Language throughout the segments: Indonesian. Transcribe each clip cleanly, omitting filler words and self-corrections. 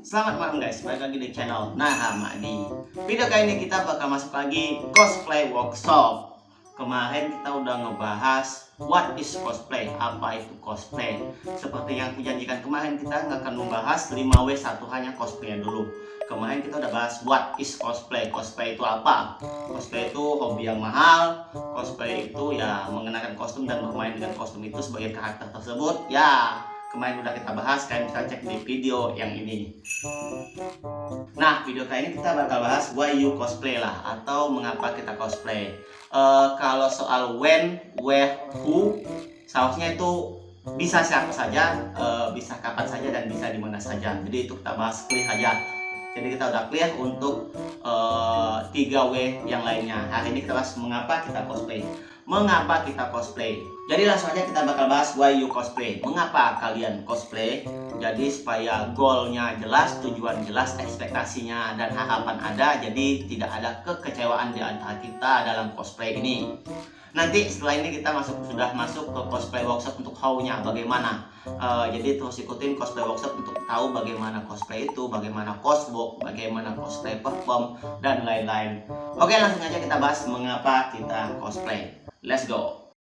Selamat malam guys, balik lagi di channel Naha Ma'di. Video kali ini kita bakal masuk lagi cosplay workshop. Kemarin kita udah ngebahas what is cosplay, apa itu cosplay. Seperti yang kujanjikan kemarin, kita nggak akan membahas 5W1 hanya cosplaynya dulu. Kemarin kita udah bahas what is cosplay. Cosplay itu apa? Cosplay itu hobi yang mahal. Cosplay itu ya mengenakan kostum dan bermain dengan kostum itu sebagai karakter tersebut. Ya, kemarin udah kita bahas, kalian bisa cek di video yang ini. Nah, video kali ini kita bakal bahas why you cosplay lah, atau mengapa kita cosplay. Kalau soal when, where, who, seharusnya itu bisa siapa saja, bisa kapan saja, dan bisa di mana saja. Jadi itu kita bahas clear aja. Jadi kita udah clear untuk 3W yang lainnya. Hari ini kita bahas mengapa kita cosplay. Mengapa kita cosplay? Jadi langsung aja kita bakal bahas why you cosplay. Mengapa kalian cosplay? Jadi supaya goalnya jelas, tujuan jelas, ekspektasinya dan harapan ada. Jadi tidak ada kekecewaan di antara kita dalam cosplay ini. Nanti setelah ini kita sudah masuk ke cosplay workshop untuk how-nya, bagaimana. Jadi terus ikutin cosplay workshop untuk tahu bagaimana cosplay itu, bagaimana coswork, bagaimana cosplay perform, dan lain-lain. Oke, langsung aja kita bahas mengapa kita cosplay. Let's go.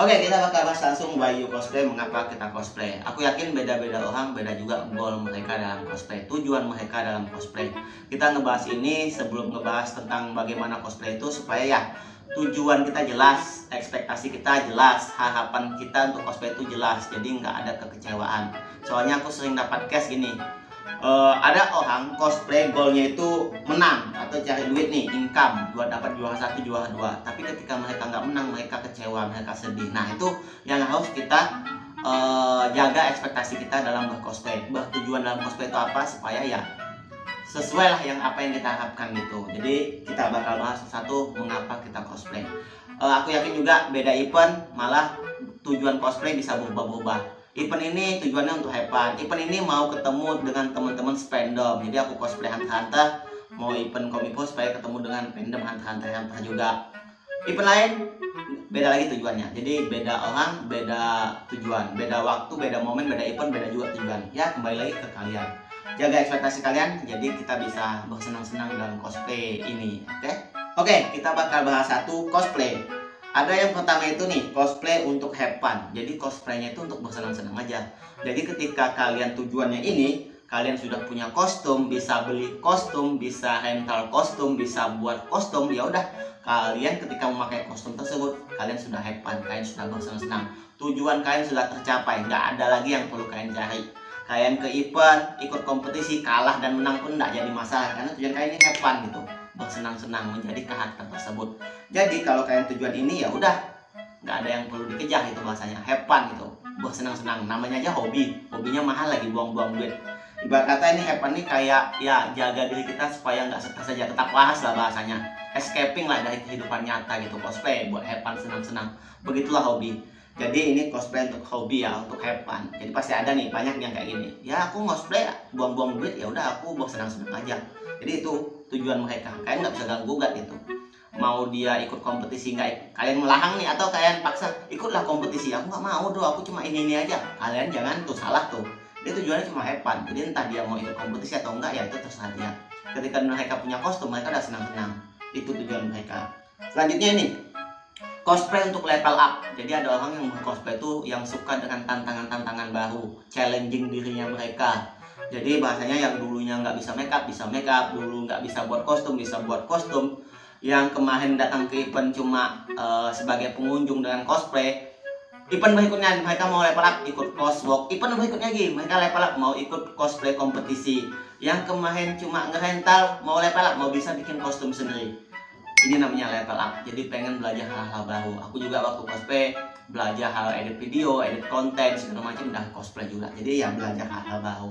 Oke, kita bakal bahas langsung why you cosplay, mengapa kita cosplay. Aku yakin beda-beda orang, beda juga goal mereka dalam cosplay, tujuan mereka dalam cosplay. Kita ngebahas ini sebelum ngebahas tentang bagaimana cosplay itu, supaya ya tujuan kita jelas, ekspektasi kita jelas, harapan kita untuk cosplay itu jelas. Jadi nggak ada kekecewaan. Soalnya aku sering dapat case gini, ada orang cosplay goalnya itu menang atau cari duit nih, income, dapat juara 1, juara 2. Tapi ketika mereka nggak menang, mereka kecewa, mereka sedih. Nah, itu yang harus kita jaga ekspektasi kita dalam bercosplay. Bertujuan dalam cosplay itu apa, supaya ya sesuai lah yang apa yang kita harapkan gitu. Jadi kita bakal bahas satu mengapa kita cosplay. Aku yakin juga beda event malah tujuan cosplay bisa berubah-ubah. Event ini tujuannya untuk have fun. Event ini mau ketemu dengan teman-teman fandom. Jadi aku cosplay Hunter x Hunter, mau event Komipo supaya ketemu dengan fandom Hunter x Hunter juga. Event lain beda lagi tujuannya. Jadi beda orang, beda tujuan, beda waktu, beda momen, beda event, beda juga tujuan. Ya, kembali lagi ke kalian. Jaga ekspektasi kalian, jadi kita bisa bersenang-senang dalam cosplay ini. Oke, kita bakal bahas satu cosplay. Ada yang pertama itu nih, cosplay untuk have fun. Jadi cosplaynya itu untuk bersenang-senang aja. Jadi ketika kalian tujuannya ini, kalian sudah punya kostum, bisa beli kostum, bisa rental kostum, bisa buat kostum, ya udah, kalian ketika memakai kostum tersebut, kalian sudah have fun, kalian sudah bersenang-senang. Tujuan kalian sudah tercapai, nggak ada lagi yang perlu kalian cari. Kalian ke event, ikut kompetisi, kalah dan menang pun nggak jadi masalah, karena tujuan kalian ini have fun gitu, bersenang-senang menjadi karakter tersebut. Jadi kalau kalian tujuan ini, ya udah, nggak ada yang perlu dikejar, itu bahasanya have fun gitu, bersenang-senang. Namanya aja hobi, hobinya mahal lagi, buang-buang duit. Ibarat kata ini have fun nih kayak ya jaga diri kita supaya nggak stres saja, tetap waras lah bahasanya, escaping lah dari kehidupan nyata gitu. Cosplay buat have fun, senang-senang, begitulah hobi. Jadi ini cosplay untuk hobi ya, untuk have fun. Jadi pasti ada nih banyak yang kayak gini, ya aku cosplay buang-buang duit, ya udah aku bersenang-senang aja. Jadi itu tujuan mereka, kalian nggak bisa ganggu-gugat gitu. Mau dia ikut kompetisi, nggak, kalian melahang nih, atau kalian paksa ikutlah kompetisi, aku nggak mau doh, aku cuma ini aja. Kalian jangan tuh, salah tuh. Dia tujuannya cuma have fun. Jadi entah dia mau ikut kompetisi atau enggak, ya itu terserah dia. Ketika mereka punya kostum, mereka udah senang-senang, itu tujuan mereka. Selanjutnya ini cosplay untuk level up. Jadi ada orang yang bercosplay itu yang suka dengan tantangan-tantangan baru, challenging dirinya mereka. Jadi bahasanya yang dulunya nggak bisa make up, dulu nggak bisa buat kostum, bisa buat kostum. Yang kemarin datang ke event cuma sebagai pengunjung dengan cosplay, event berikutnya mereka mau level up, ikut coswork. Event berikutnya lagi mereka level up, mau ikut cosplay kompetisi. Yang kemarin cuma ngerental, mau level up, mau bisa bikin kostum sendiri. Ini namanya level up. Jadi pengen belajar hal-hal baru. Aku juga waktu cosplay belajar hal edit video, edit konten, segala macam, udah cosplay juga. Jadi ya belajar hal-hal baru.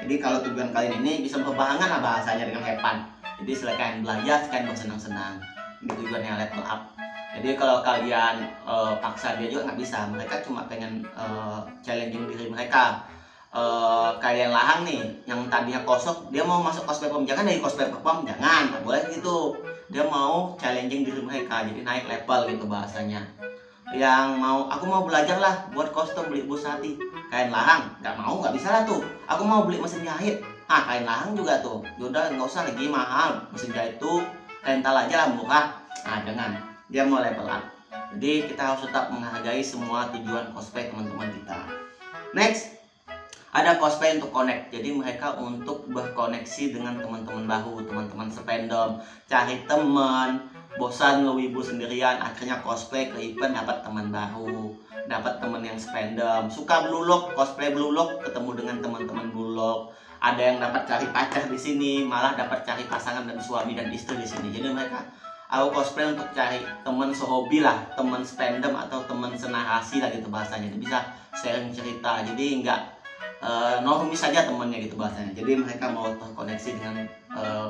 Jadi kalau tujuan kalian ini bisa berbarengan lah bahasanya dengan have fun. Jadi setelah kalian belajar, kalian bersenang-senang. Ini tujuannya level up. Jadi kalau kalian paksa dia juga nggak bisa. Mereka cuma pengen challenging diri mereka. Kalian lahang nih, yang tadinya kosong, dia mau masuk cosplay perform, jangan dari cosplay perform, jangan, nggak boleh gitu. Dia mau challenging diri mereka, jadi naik level gitu bahasanya. yang aku mau belajar lah buat kostum, beli bus hati, kain lahang, nggak mau, nggak bisa lah tuh. Aku mau beli mesin jahit, kain lahang juga tuh, yaudah nggak usah lagi mahal, mesin jahit tuh rental aja lah, murah. Jangan, dia mau level up. Jadi kita harus tetap menghargai semua tujuan cosplay teman-teman kita. Next, ada cosplay untuk connect. Jadi mereka untuk berkoneksi dengan teman-teman baru, teman-teman sependom, cari teman, bosan ngewibu sendirian, akhirnya cosplay ke event, dapat teman baru, dapat teman yang sependom, suka blue lock, cosplay blue lock, ketemu dengan teman-teman blue lock. Ada yang dapat cari pacar di sini, malah dapat cari pasangan dan suami dan istri di sini. Jadi mereka, aku cosplay untuk cari teman sehobi lah, teman sependom atau teman senarasi lah gitu bahasanya. Jadi bisa sharing cerita, jadi enggak normis saja temennya gitu bahasanya. Jadi mereka mau terkoneksi dengan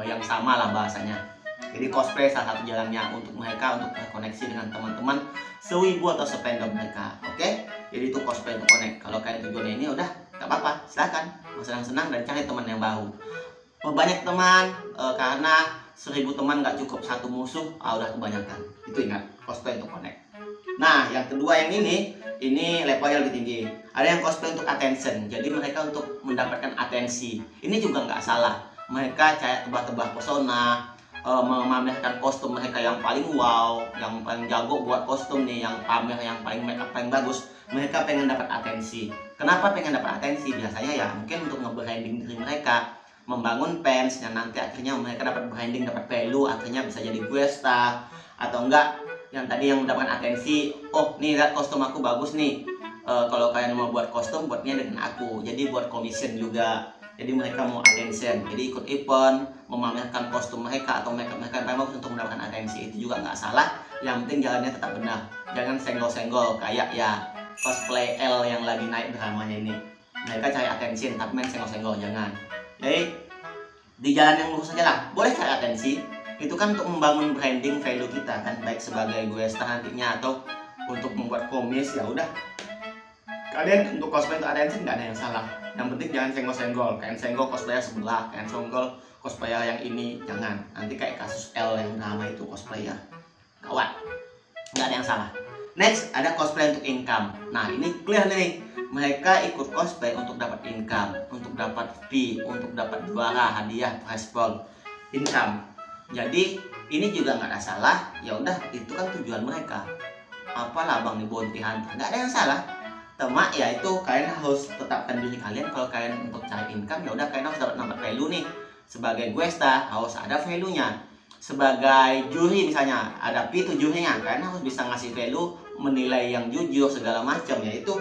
yang sama lah bahasanya. Jadi cosplay salah satu jalannya untuk mereka untuk terkoneksi dengan teman-teman sewibu atau sependom mereka. Oke? Jadi itu cosplay untuk connect. Kalau kalian tujuannya ini udah gak apa-apa, silakan senang-senang dan cari teman yang baru. Banyak teman, karena 1000 teman gak cukup satu musuh, udah kebanyakan. Itu ingat, cosplay untuk connect. Nah, yang kedua yang ini levelnya lebih tinggi. Ada yang cosplay untuk attention. Jadi mereka untuk mendapatkan atensi. Ini juga nggak salah. Mereka kayak tebak-tebak pesona, memamerkan kostum mereka yang paling wow, yang paling jago buat kostum nih, yang pamer, yang paling make up paling bagus. Mereka pengen dapat atensi. Kenapa pengen dapat atensi? Biasanya ya mungkin untuk nge-branding diri mereka, membangun fans, yang nanti akhirnya mereka dapat branding, dapat value, akhirnya bisa jadi guesta atau enggak yang tadi yang mendapatkan atensi. Oh nih, lihat kostum aku bagus nih, kalau kalian mau buat kostum, buatnya dengan aku, jadi buat commission juga. Jadi mereka mau attention, jadi ikut event, memamerkan kostum mereka atau mereka yang bagus untuk mendapatkan atensi. Itu juga nggak salah, yang penting jalannya tetap benar. Jangan senggol-senggol kayak ya cosplay L yang lagi naik dramanya ini. Mereka cari attention tapi main senggol-senggol, jangan. Jadi di jalan yang lurus saja lah, boleh cari atensi. Itu kan untuk membangun branding value kita kan, baik sebagai guesta nantinya atau untuk membuat komis. Ya udah, kalian untuk cosplay untuk attention nggak ada yang salah. Yang penting jangan senggol-senggol, kalian senggol cosplayer sebelah, kalian senggol cosplayer yang ini, jangan. Nanti kayak kasus L yang drama itu cosplayer, kawan, nggak ada yang salah. Next, ada cosplay untuk income. Nah ini clear nih, mereka ikut cosplay untuk dapat income, untuk dapat fee, untuk dapat juara, hadiah, prize pool, income. Jadi ini juga nggak ada salah. Ya udah, itu kan tujuan mereka. Apalah bang nih bounty hunter, nggak ada yang salah. Tema ya itu kalian harus tetapkan diri kalian. Kalau kalian untuk cari income, ya udah kalian harus dapat value nih. Sebagai guesta harus ada value-nya. Sebagai juri misalnya ada fee jurinya, kalian harus bisa ngasih value, menilai yang jujur segala macam, yaitu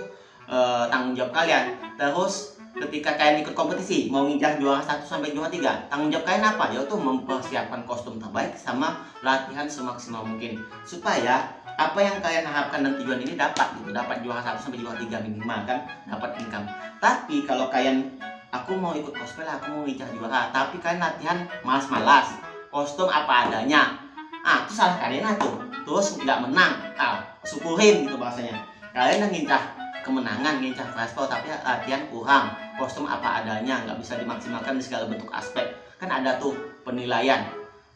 tanggung jawab kalian. Terus ketika kalian ikut kompetisi mau ngincar juara 1 sampai juara 3, tanggung jawab kalian apa? Yaitu mempersiapkan kostum terbaik sama latihan semaksimal mungkin supaya apa yang kalian harapkan dan tujuan ini dapat gitu, dapat juara 1 sampai juara 3 minimal kan, dapat income. Tapi kalau kalian, aku mau ikut cosplay, aku mau ngincar juara, tapi kalian latihan malas-malas, kostum apa adanya, itu salah kalian tuh. Terus nggak menang, syukurin gitu bahasanya. Kalian yang ngincar kemenangan, ngincar prize pool, tapi latihan kurang, kostum apa adanya, nggak bisa dimaksimalkan di segala bentuk aspek. Kan ada tuh penilaian,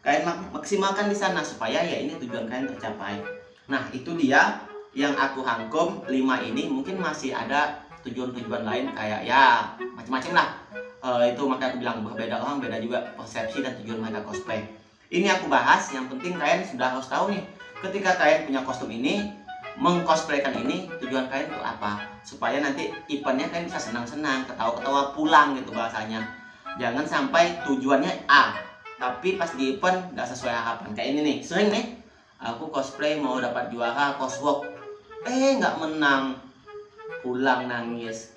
kalian maksimalkan di sana supaya ya ini tujuan kalian tercapai. Nah itu dia yang aku rangkum 5 ini. Mungkin masih ada tujuan-tujuan lain kayak ya macam-macam lah. Itu makanya aku bilang berbeda orang beda juga persepsi dan tujuan mereka cosplay. Ini aku bahas, yang penting kalian sudah harus tahu nih, ketika kalian punya kostum ini, mengcosplaykan ini, tujuan kalian untuk apa, supaya nanti eventnya kalian bisa senang-senang, ketawa-ketawa pulang gitu bahasanya. Jangan sampai tujuannya A tapi pas di event nggak sesuai harapan. Kayak ini nih, sering nih aku cosplay mau dapat juara coswalk, nggak menang, pulang nangis.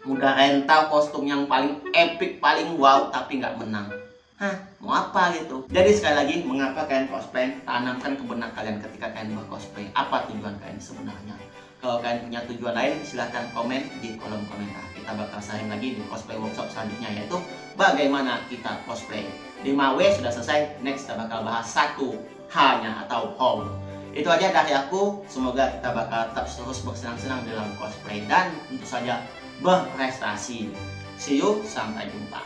Udah rental kostum yang paling epic, paling wow, tapi nggak menang. Mau apa gitu? Jadi sekali lagi, mengapa kalian cosplay? Tanamkan ke benak kalian ketika kalian bercosplay. Apa tujuan kalian sebenarnya? Kalau kalian punya tujuan lain, silahkan komen di kolom komentar. Kita bakal sharing lagi di cosplay workshop selanjutnya, yaitu bagaimana kita cosplay. 5W sudah selesai, next kita bakal bahas 1H-nya atau how. Itu aja dari aku. Semoga kita bakal tetap terus bersenang-senang dalam cosplay dan tentu saja berprestasi. See you, sampai jumpa.